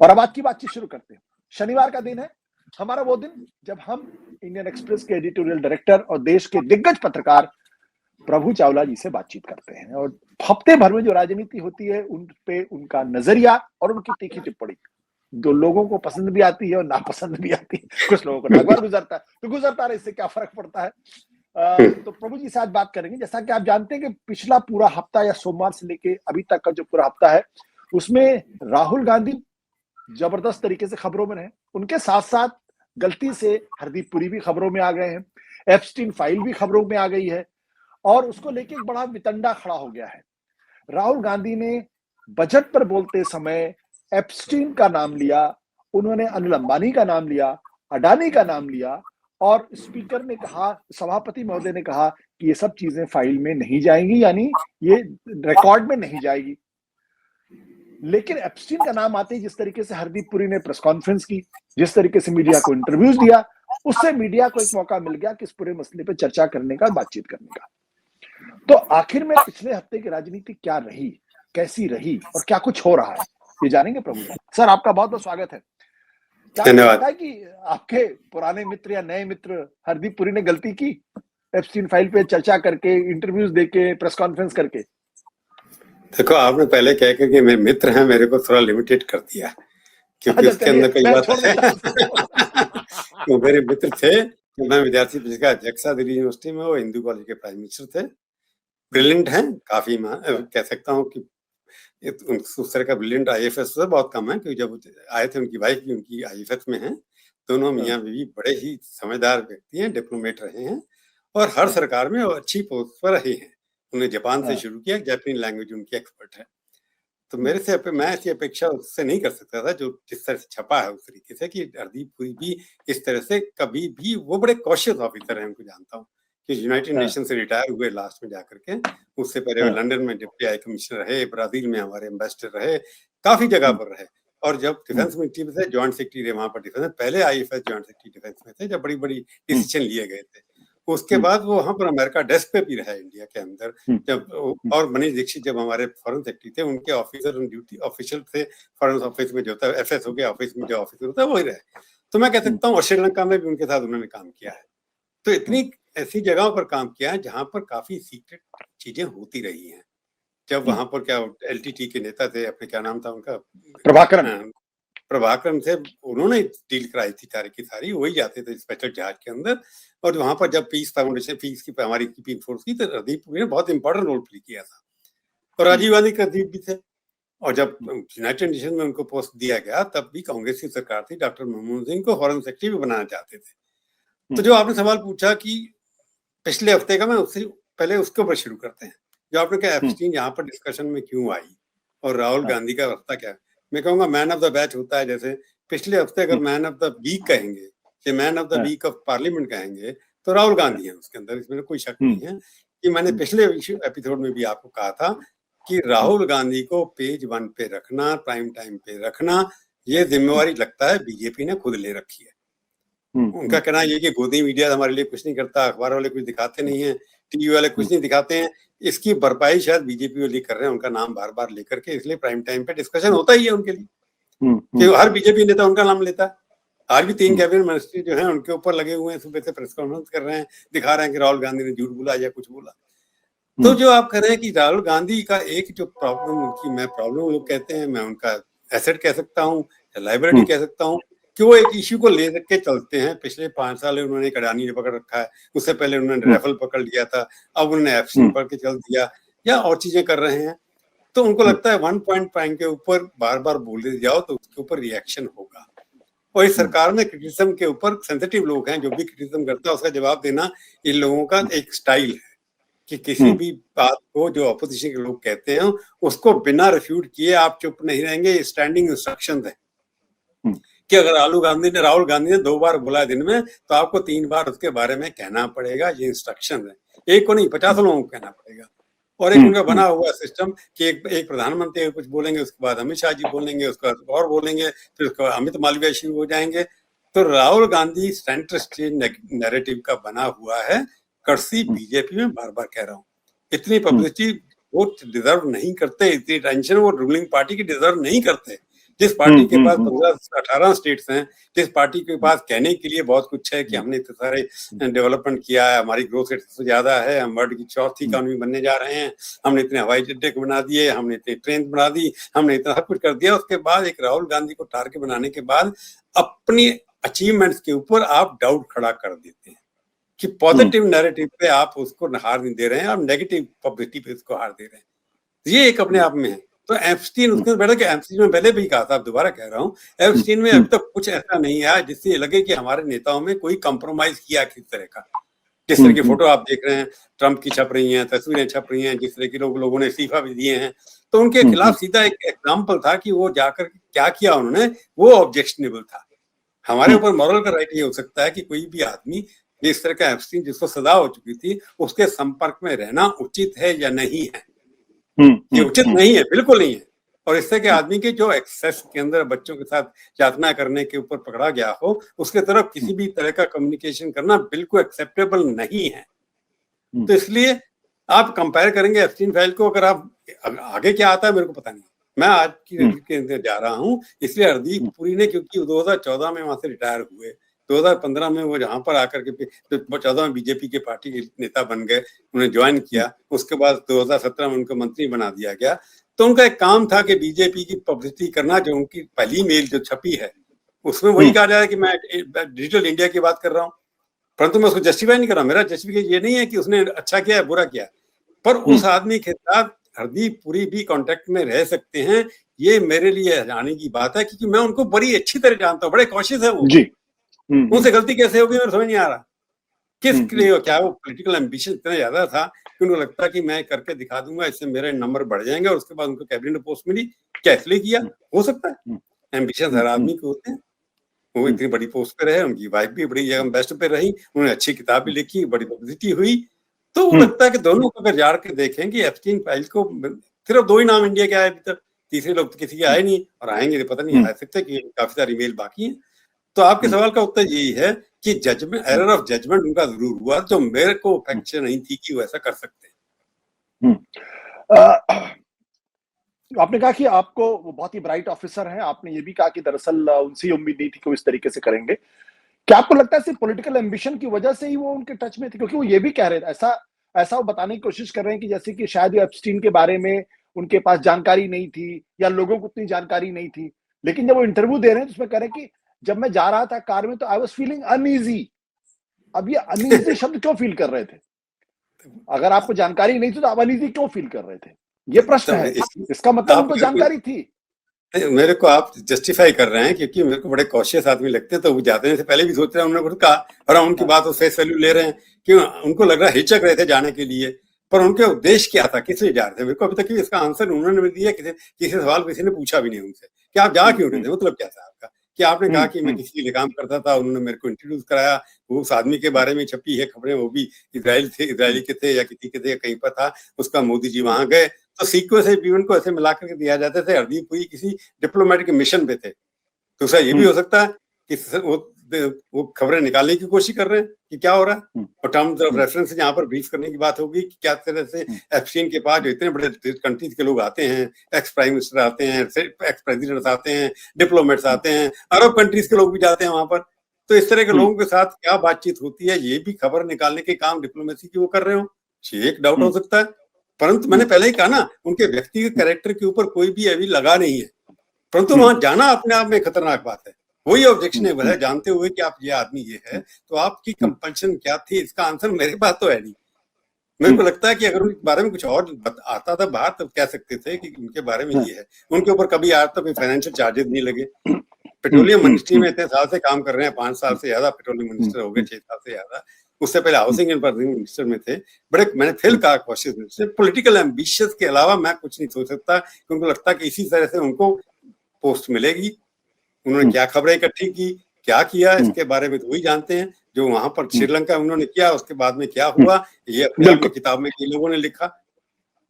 और अब आज की बातचीत शुरू करते हैं। शनिवार का दिन है, हमारा वो दिन जब हम इंडियन एक्सप्रेस के एडिटोरियल डायरेक्टर और देश के दिग्गज पत्रकार प्रभु चावला जी से बातचीत करते हैं और हफ्ते भर में जो राजनीति होती है उन पे उनका नजरिया और उनकी तीखी टिप्पणी जो लोगों को पसंद भी आती है और नापसंद भी आती है। कुछ लोगों को नागवार गुजरता है तो गुजरता है, इससे क्या फर्क पड़ता है। तो प्रभु जी से आज बात करेंगे। जैसा कि आप जानते हैं कि पिछला पूरा हफ्ता या सोमवार से लेके अभी तक का जो पूरा हफ्ता है उसमें राहुल गांधी जबरदस्त तरीके से खबरों में रहे, उनके साथ साथ गलती से हरदीप पुरी भी खबरों में आ गए हैं, एप्स्टीन फाइल भी खबरों में आ गई है और उसको लेके एक बड़ा वितंडा खड़ा हो गया है। राहुल गांधी ने बजट पर बोलते समय एप्स्टीन का नाम लिया, उन्होंने अनिल अंबानी का नाम लिया, अडानी का नाम लिया और स्पीकर ने कहा, सभापति महोदय ने कहा कि ये सब चीजें फाइल में नहीं जाएंगी, यानी ये रिकॉर्ड में नहीं जाएगी। लेकिन एप्स्टीन का नाम आते ही जिस तरीके से हरदीप पुरी ने प्रेस कॉन्फ्रेंस की, जिस तरीके से मीडिया को इंटरव्यूज दिया, उससे मीडिया को एक मौका मिल गया कि इस पूरे मसले पर चर्चा करने का, बातचीत करने का। तो आखिर में पिछले हफ्ते की राजनीति क्या रही, कैसी रही और क्या कुछ हो रहा है, ये जानेंगे प्रभु जी। सर आपका बहुत बहुत स्वागत है। धन्यवाद। क्या कि आपके पुराने मित्र या नए मित्र हरदीप पुरी ने गलती की एप्स्टीन फाइल पे चर्चा करके, इंटरव्यूज देके, प्रेस कॉन्फ्रेंस करके? देखो, आपने पहले कह के कि मेरे मित्र हैं, मेरे को थोड़ा लिमिटेड कर दिया क्योंकि उसके अंदर कई बात है। तो मेरे मित्र थे, मैं विद्यार्थी परिषद का अध्यक्ष था दिल्ली यूनिवर्सिटी में, वो हिंदू कॉलेज के प्राइम मिनिस्टर थे, ब्रिलियंट हैं काफी, कह सकता हूँ कि उस तरह का ब्रिलियंट आईएफएस तो बहुत कम है, क्योंकि जब आए थे उनकी वाइफ भी उनकी आईएफएस में है। दोनों मियाँ बीवी बड़े ही समझदार व्यक्ति हैं, डिप्लोमेट रहे हैं और हर सरकार में अच्छी पोस्ट पर रहे हैं। उन्हें जापान से शुरू किया, जापानी लैंग्वेज उनकी एक्सपर्ट है। तो मेरे से मैं ऐसी अपेक्षा उससे नहीं कर सकता था जो जिस तरह से छपा है उस तरीके से, कि हरदीप पुरी भी इस तरह से कभी भी, वो बड़े कॉशियस ऑफिसर हैं, उनको जानता हूँ कि यूनाइटेड नेशन से रिटायर हुए लास्ट में जाकर के। उससे पहले वो लंदन में डिप्टी हाई कमिश्नर रहे, ब्राजील में हमारे एम्बेसडर रहे, काफी जगह पर रहे और जब डिफेंस मिनिस्ट्री में थे, ज्वाइंट सेक्रेटरी रहे वहां पर डिफेंस, पहले आईएफएस ज्वाइंट सेक्रेटरी डिफेंस में थे जब बड़ी बड़ी डिसीजन लिए गए थे। उसके बाद वो वहां पर अमेरिका डेस्क पे भी रहा इंडिया के अंदर जब, और मनीष दीक्षित जब हमारे फॉरेन सेक्रेटरी थे, उनके ऑफिसर ऑन ड्यूटी ऑफिशियल थे फॉरेन ऑफिस में, जो होता है एफएस हो गया, ऑफिस में जो ऑफिसर होता है वही रहे। तो मैं कह सकता हूँ और श्रीलंका में भी उनके साथ उन्होंने काम किया है। तो इतनी ऐसी जगहों पर काम किया है जहां पर काफी सीक्रेट चीजें होती रही हैं। जब वहां पर क्या एलटीटी के नेता थे, अपने क्या नाम था उनका, प्रभाकरन थे, उन्होंने डील कराई थी सारी की सारी, वही जाते थे स्पेशल जहाज के अंदर। और वहां पर जब पीस फाउंडेशन, पीस की हमारी पीस फोर्स की, तो हरदीप पुरी ने बहुत इंपॉर्टेंट रोल प्ले किया था और राजीव गांधी का दीप भी थे। और जब यूनाइटेड नेशन में उनको पोस्ट दिया गया तब भी कांग्रेस की सरकार थी, डॉक्टर मनमोहन सिंह को फॉरेन सेक्रेटरी भी बनाना चाहते थे। तो जो आपने सवाल पूछा कि पिछले हफ्ते का, मैं उससे पहले उसके ऊपर शुरू करते हैं। जो आपने कहा एप्स्टीन यहाँ पर डिस्कशन में क्यों आई और राहुल गांधी का रास्ता क्या है, मैं कहूंगा मैन ऑफ द बैच होता है। जैसे पिछले हफ्ते अगर मैन ऑफ द वीक कहेंगे या man of the week of parliament कहेंगे तो राहुल गांधी है उसके अंदर, इसमें कोई शक नहीं है। कि मैंने पिछले एपिसोड में भी आपको कहा था कि राहुल गांधी को पेज 1 पे रखना, प्राइम टाइम पे रखना, ये जिम्मेवारी लगता है बीजेपी ने खुद ले रखी है। उनका कहना ये कि गोदी मीडिया हमारे लिए कुछ नहीं करता, अखबार वाले कुछ दिखाते नहीं है, टीवी वाले कुछ नहीं दिखाते हैं, इसकी भरपाई शायद बीजेपी वाले कर रहे हैं, उनका नाम बार बार लेकर के, इसलिए प्राइम टाइम पे डिस्कशन होता ही है उनके लिए कि हर बीजेपी नेता उनका नाम लेता है। आज भी 3 कैबिनेट मिनिस्ट्री जो है उनके ऊपर लगे हुए हैं, सुबह से प्रेस कॉन्फ्रेंस कर रहे हैं, दिखा रहे हैं कि राहुल गांधी ने झूठ बोला या कुछ बोला। तो जो आप कह रहे हैं कि राहुल गांधी का एक जो प्रॉब्लम, उनकी मैं प्रॉब्लम लोग कहते हैं, मैं उनका एसेट कह सकता हूँ, लाइबिलिटी कह सकता हूँ, कि वो एक इश्यू को ले के चलते हैं। पिछले 5 साल उन्होंने एक अडानी पकड़ रखा है, उससे पहले उन्होंने राफेल पकड़ लिया था, अब उन्होंने एप्स्टीन पकड़ के चल दिया या और चीजें कर रहे हैं। तो उनको लगता है 1 पॉइंट के ऊपर बार बार बोले जाओ तो उसके ऊपर रिएक्शन होगा। और इस सरकार में क्रिटिसिज्म के ऊपर सेंसिटिव लोग हैं, जो भी क्रिटिसिज्म करता है उसका जवाब देना इन लोगों का एक स्टाइल है कि किसी भी बात को जो अपोजिशन के लोग कहते हैं उसको बिना रिफ्यूट किए आप चुप नहीं रहेंगे। स्टैंडिंग इंस्ट्रक्शन है कि अगर राहुल गांधी ने 2 बार बोला दिन में तो आपको 3 बार उसके बारे में कहना पड़ेगा। ये इंस्ट्रक्शन है, एक को नहीं 50 लोगों को कहना पड़ेगा। और एक उनका बना हुआ सिस्टम कि एक प्रधानमंत्री कुछ बोलेंगे, उसके बाद अमित शाह जी बोलेंगे, उसके बाद और बोलेंगे, फिर उसके बाद अमित मालवीय शुरू हो जाएंगे। तो Rahul Gandhi centre stage narrative का बना हुआ है, कर्सी बीजेपी में बार बार कह रहा हूँ। इतनी पब्लिसिटी वो डिजर्व नहीं करते, इतनी टेंशन वो रूलिंग पार्टी की डिजर्व नहीं करते। जिस पार्टी के पास 15-18 स्टेट्स हैं, जिस पार्टी के पास कहने के लिए बहुत कुछ है कि हमने इतने सारे डेवलपमेंट किया है, हमारी ग्रोथ रेट सबसे ज्यादा है, हम वर्ल्ड की चौथी इकोनॉमी बनने जा रहे हैं, हमने इतने हवाई अड्डे बना दिए, हमने इतनी ट्रेन बना दी, हमने इतना सब कुछ कर दिया। उसके बाद एक राहुल गांधी को टारगेट बनाने के बाद अपनी अचीवमेंट्स के ऊपर आप डाउट खड़ा कर देते हैं कि पॉजिटिव नैरेटिव पे आप उसको हार नहीं दे रहे हैं, आप नेगेटिव पब्लिसिटी पे उसको हार दे रहे हैं। ये एक अपने आप में है। तो एप्स्टीन, उसके बैठा कि एप्स्टीन में पहले भी कहा था, अब दोबारा कह रहा हूँ, एप्स्टीन में अब तक कुछ ऐसा नहीं आया जिससे ये लगे कि हमारे नेताओं में कोई कंप्रोमाइज किया किस तरह का। जिस तरह की फोटो आप देख रहे हैं, ट्रंप की छप रही हैं, तस्वीरें छप रही हैं, जिस तरह की लोगों ने इस्तीफा भी दिए हैं, तो उनके खिलाफ सीधा एक एग्जाम्पल था कि वो जाकर क्या किया उन्होंने, वो ऑब्जेक्शनेबल था। हमारे ऊपर मॉरल का राइट ये हो सकता है कि कोई भी आदमी इस तरह का एप्स्टीन जिसको सजा हो चुकी थी, उसके संपर्क में रहना उचित है या नहीं है। ये उचित नहीं है, बिल्कुल नहीं है। और इस तरह के आदमी के जो एक्सेस के अंदर बच्चों के साथ यातना करने के ऊपर पकड़ा गया हो, उसके तरफ किसी भी तरह का कम्युनिकेशन करना बिल्कुल एक्सेप्टेबल नहीं है। तो इसलिए आप कंपेयर करेंगे एप्स्टीन फाइल को, अगर आप आगे क्या आता है मेरे को पता नहीं। मैं आज की के अंदर जा रहा हूँ, इसलिए हरदीप पुरी ने, क्योंकि 2014 में वहां से रिटायर हुए, 2015 में वो जहां पर आकर के 2014 में बीजेपी के पार्टी के नेता बन गए, उन्हें ज्वाइन किया, उसके बाद 2017 में उनको मंत्री बना दिया गया। तो उनका एक काम था कि बीजेपी की पब्लिसिटी करना, जो उनकी पहली मेल जो छपी है उसमें वही कहा जा रहा है कि मैं डिजिटल इंडिया की बात कर रहा हूँ, परंतु मैं उसको जस्टिफाई नहीं कर रहा। मेरा जस्टिफिकेशन ये नहीं है कि उसने अच्छा किया है बुरा किया, पर उस आदमी के साथ हरदीप पुरी भी कांटेक्ट में रह सकते हैं, ये मेरे लिए जाने की बात है, क्योंकि मैं उनको बड़ी अच्छी तरह जानता हूँ, बड़े कॉशियस है वो जी। उनसे गलती कैसे होगी मेरे समझ नहीं आ रहा। किस लिए, क्या वो पॉलिटिकल एम्बिशन इतना ज्यादा था कि उनको लगता कि मैं करके दिखा दूंगा, इससे मेरे नंबर बढ़ जाएंगे और उसके बाद उनको कैबिनेट पोस्ट मिली, क्या इसलिए किया? हो सकता है, एम्बिशन हर आदमी के होते हैं। वो इतनी बड़ी पोस्ट पे रहे, उनकी वाइफ भी बड़ी जगह बेस्ट पे रही, उन्होंने अच्छी किताब भी लिखी, बड़ी पब्लिसिटी हुई। तो वो लगता है कि दोनों को अगर जाड़ के देखें कि एप्स्टीन फाइल को, सिर्फ 2 ही नाम इंडिया के आए अभी तक, तीसरे लोग तो किसी के आए नहीं, और आएंगे तो पता नहीं आ सकते कि काफी सारी मेल बाकी है। तो आपके सवाल का उत्तर यही है कि जजमेंट, एरर ऑफ जजमेंट उनका जरूर हुआ, जो मेरे को अपेक्षा नहीं थी कि वो ऐसा कर सकते हैं। आपने कहा कि आपको वो बहुत ही ब्राइट ऑफिसर हैं, आपने ये भी कहा कि दरअसल उनसे उम्मीद नहीं थी कि वो इस तरीके से करेंगे। क्या आपको लगता है सिर्फ पॉलिटिकल एम्बिशन की वजह से ही वो उनके टच में थे? क्योंकि वो ये भी कह रहे थे, ऐसा वो बताने की कोशिश कर रहे हैं कि जैसे कि शायद एप्स्टीन के बारे में उनके पास जानकारी नहीं थी या लोगों को उतनी जानकारी नहीं थी, लेकिन जब वो इंटरव्यू दे रहे हैं तो उसमें कह रहे हैं कि जब मैं जा रहा था कार में तो आई वाज फीलिंग अनईजी। अब ये अनईजी शब्द क्यों फील कर रहे थे? अगर आपको जानकारी नहीं थी तो आप अनईजी क्यों फील कर रहे थे? ये प्रश्न है। इसका मतलब उनको जानकारी थी। मेरे को आप जस्टिफाई कर रहे हैं, क्योंकि मेरे को बड़े कॉशियस आदमी लगते हैं, तो वो जाने से पहले भी सोच रहे हैं, उन्होंने कहा, और हम उनकी बात को फेस वैल्यू ले रहे हैं कि उनको लग रहा है हिचक रहे थे जाने के लिए, पर उनके उद्देश्य क्या था, किस लिए जा रहे थे? मेरे को अभी तक इसका आंसर उन्होंने भी दिया, किसी सवाल किसी ने पूछा भी नहीं उनसे कि आप जा क्यों रहे थे, मतलब क्या था आपका? कि आपने कहा कि मैं किसी के लिए काम करता था, उन्होंने मेरे को इंट्रोड्यूस कराया, वो उस आदमी के बारे में छपी है खबरें, वो भी इजराइली के थे या किसी के थे या कहीं पर था, उसका मोदी जी वहां गए, तो सीक्वेंस इवेंट को ऐसे मिला करके दिया जाते थे। हरदीप पुरी किसी डिप्लोमेटिक मिशन पे थे, तो ये भी हो सकता है कि वो खबरें निकालने की कोशिश कर रहे हैं कि क्या हो रहा है, और टर्म्स ऑफ रेफरेंस जहाँ पर ब्रीफ करने की बात होगी कि क्या तरह से एप्स्टीन के पास जो इतने बड़े कंट्रीज के लोग आते हैं, एक्स प्राइम मिनिस्टर आते हैं, एक्स प्रेसिडेंट्स आते हैं, डिप्लोमेट्स आते हैं, अरब कंट्रीज के लोग भी जाते हैं वहां पर, तो इस तरह के लोगों के साथ क्या बातचीत होती है, ये भी खबर निकालने के काम डिप्लोमेसी की वो कर रहे हो, ये एक डाउट हो सकता है। परंतु मैंने पहले ही कहा ना, उनके व्यक्तिगत कैरेक्टर के ऊपर कोई भी अभी लगा नहीं है, परंतु वहां जाना अपने आप में खतरनाक बात है, वही ऑब्जेक्शनेबल है, जानते हुए कि आप ये आदमी ये है, तो आपकी कंपल्शन क्या थी, इसका आंसर मेरे पास तो है नहीं। मेरे को लगता है कि अगर उनके बारे में कुछ और आता था बाहर, तब कह सकते थे कि उनके बारे में ये है। उनके ऊपर कभी आज तक कोई फाइनेंशियल चार्जेस नहीं लगे। पेट्रोलियम मिनिस्ट्री में इतने साल से काम कर रहे हैं, 5 साल से ज्यादा पेट्रोलियम मिनिस्टर हो गए, 6 साल से ज्यादा। उससे पहले हाउसिंग एंड अर्बन मिनिस्टर में थे। बड़े, मैंने फिर कहा कॉशियस मिनिस्टर, पॉलिटिकल एम्बिशंस के अलावा मैं कुछ नहीं सोच सकता, क्योंकि उनको लगता है कि इसी तरह से उनको पोस्ट मिलेगी। उन्होंने क्या खबरें इकट्ठी की, क्या किया, इसके बारे में तो वही जानते हैं। जो वहां पर श्रीलंका उन्होंने किया, उसके बाद में क्या हुआ, ये अपने आप में किताब में कई लोगों ने लिखा।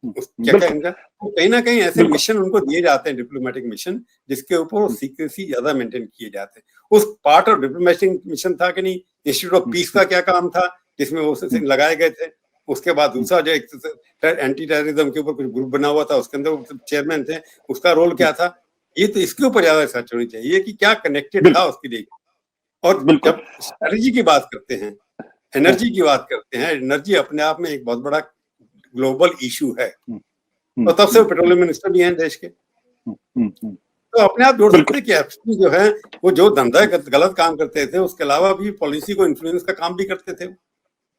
क्या इनका कहीं ना कहीं ऐसे मिशन उनको दिए जाते हैं, डिप्लोमेटिक मिशन, जिसके ऊपर सीक्रेसी ज्यादा मेंटेन किए जाते हैं। उस पार्ट ऑफ डिप्लोमेटिक मिशन था कि नहीं, इंस्टीट्यूट ऑफ पीस का क्या काम था जिसमें वो लगाए गए थे। उसके बाद दूसरा जो एंटी टेररिज्म के ऊपर कुछ ग्रुप बना हुआ था, उसके अंदर चेयरमैन थे, उसका रोल क्या था, ये तो इसके ऊपर ज्यादा रिसर्च होनी चाहिए कि क्या कनेक्टेड था उसके लिए। और जब स्ट्रेटजी की बात करते हैं, एनर्जी की बात करते हैं, एनर्जी अपने आप में एक बहुत बड़ा ग्लोबल इशू है, और तब से पेट्रोलियम मिनिस्टर भी हैं देश के, तो अपने आप जोड़ सकते हैं कि एप्पल जो है वो जो धंधा गलत काम करते थे उसके अलावा भी पॉलिसी को इन्फ्लुएंस का काम भी करते थे।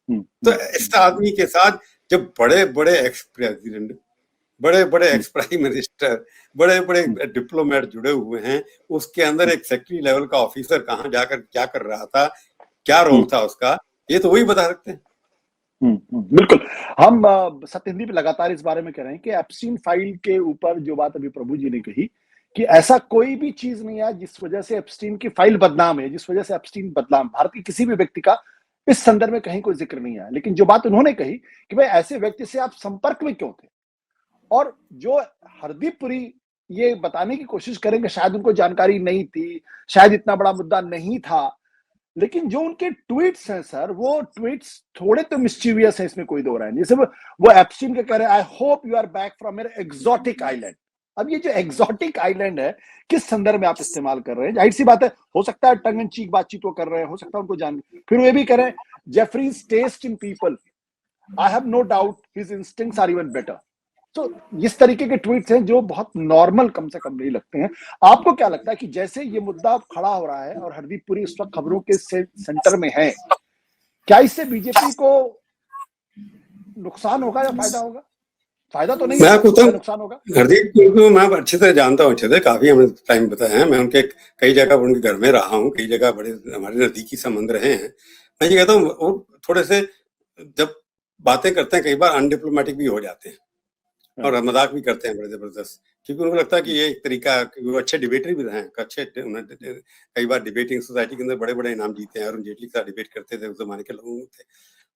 तो इस आदमी के साथ जब बड़े बड़े एक्स प्रेसिडेंट, बड़े बड़े एक्स प्राइम मिनिस्टर, बड़े बड़े डिप्लोमेट जुड़े हुए हैं, उसके अंदर एक सेक्रेटरी लेवल का ऑफिसर कहाँ जाकर क्या कर रहा था, क्या रोल था उसका, ये तो वही बता सकते हैं। बिल्कुल। हम सत्य हिंदी पे लगातार इस बारे में कह रहे हैं कि एप्स्टीन फाइल के ऊपर जो बात अभी प्रभु जी ने कही कि ऐसा कोई भी चीज नहीं है जिस वजह से एप्स्टीन की फाइल बदनाम है, जिस वजह से एप्स्टीन बदनाम, भारत के किसी भी व्यक्ति का इस संदर्भ में कहीं कोई जिक्र नहीं है। लेकिन जो बात उन्होंने कही कि भाई ऐसे व्यक्ति से आप संपर्क में क्यों थे, और जो हरदीप पुरी ये बताने की कोशिश करेंगे शायद उनको जानकारी नहीं थी, शायद इतना बड़ा मुद्दा नहीं था, लेकिन जो उनके ट्वीट्स हैं सर, वो ट्वीट्स थोड़े तो मिस्चीवियस है, इसमें कोई दो राय नहीं। जैसे वो एप्स्टीन के कह रहे हैं I hope you are back from your exotic island. अब ये जो एक्सोटिक आइलैंड है किस संदर्भ में आप इस्तेमाल कर रहे हैं? जाहिर सी बात है, हो सकता है टंग एंड चीक बातचीत वो कर रहे हैं, हो सकता है उनको जान, फिर वे भी कह रहे हैं Jeffrey's taste in people, I have no doubt his instincts are even better. तो इस तरीके के ट्वीट्स हैं जो बहुत नॉर्मल कम से कम नहीं लगते हैं। आपको क्या लगता है कि जैसे ये मुद्दा खड़ा हो रहा है और हरदीप पुरी इस वक्त खबरों के सेंटर में है, क्या इससे बीजेपी को नुकसान होगा या फायदा होगा? फायदा तो नहीं, मैं आपको तो नुकसान होगा। हरदीप को मैं अच्छी तरह जानता हूँ, अच्छे से काफी हमें टाइम बताया है, मैं उनके कई जगह उनके घर में रहा हूँ, कई जगह बड़े हमारे नजदीकी संबंध रहे हैं। मैं ये कहता हूँ वो थोड़े से जब बातें करते हैं कई बार अनडिप्लोमेटिक भी हो जाते हैं और मजाक भी करते हैं बड़े जबरदस्त, क्योंकि उनको लगता है कि ये एक तरीका, वो अच्छे डिबेटर भी रहे हैं, अच्छे कई बार डिबेटिंग सोसाइटी के अंदर बड़े बड़े इनाम जीते हैं, अरुण जेटली के साथ डिबेट करते थे उस जमाने के लोग थे।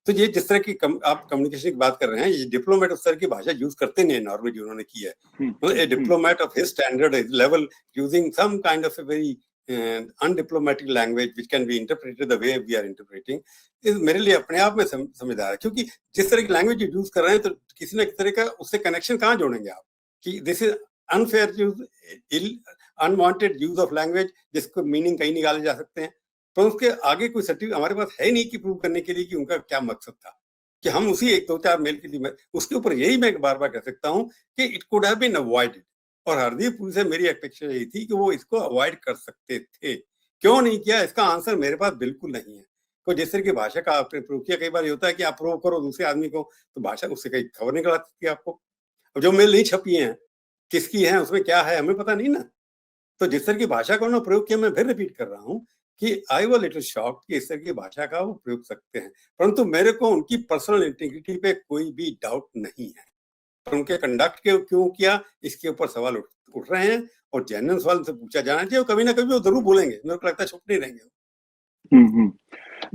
तो ये जिस तरह की आप कम्युनिकेशन की बात कर रहे हैं, ये डिप्लोमेट उस तरह की भाषा यूज करते नहीं है नॉर्मली जो उन्होंने की है। मतलब a diplomat of his standard level using some kind of a very undiplomatic language which can be interpreted the way we are interpreting, इस मेरे लिए अपने आप में समझदार है, क्योंकि जिस तरह की लैंग्वेज यूज कर रहे हैं तो किसी न किसी तरह का उससे कनेक्शन कहाँ जोड़ेंगे आप कि this is unfair use, unwanted use of language जिसको मीनिंग कहीं निकाले जा सकते हैं, पर उसके आगे कोई सर्टिफिकेट हमारे पास है नहीं कि प्रूव करने के लिए कि उनका क्या मकसद था, कि हम उसी एक दो चार मेल के लिए उसके ऊपर यही मैं बार बार कह सकता हूँ कि it could have been avoided. और हरदीप पुरी से मेरी अपेक्षा यही थी कि वो इसको अवॉइड कर सकते थे, क्यों नहीं किया इसका आंसर मेरे पास बिल्कुल नहीं है। तो जिस तरह की भाषा का आपने प्रयोग किया, कई बार ये होता है कि आप प्रूव करो दूसरे आदमी को तो भाषा उससे कई खबर निकल आती है आपको, जो मेल नहीं छपी है किसकी है उसमें क्या है हमें पता नहीं ना। तो जिस तरह की भाषा का उन्होंने प्रयोग किया, मैं फिर रिपीट कर रहा हूँ कि आई वाज लिटिल शॉक्ड कि इस तरह की भाषा का वो प्रयोग सकते हैं, परंतु मेरे को उनकी पर्सनल इंटीग्रिटी पे कोई भी डाउट नहीं है, पर उनके कंडक्ट के क्यों किया इसके ऊपर सवाल उठ रहे हैं, और जेन्युइन सवाल से पूछा जाना चाहिए, और कभी ना कभी वो जरूर बोलेंगे, मेरे को लगता है चुप नहीं रहेंगे।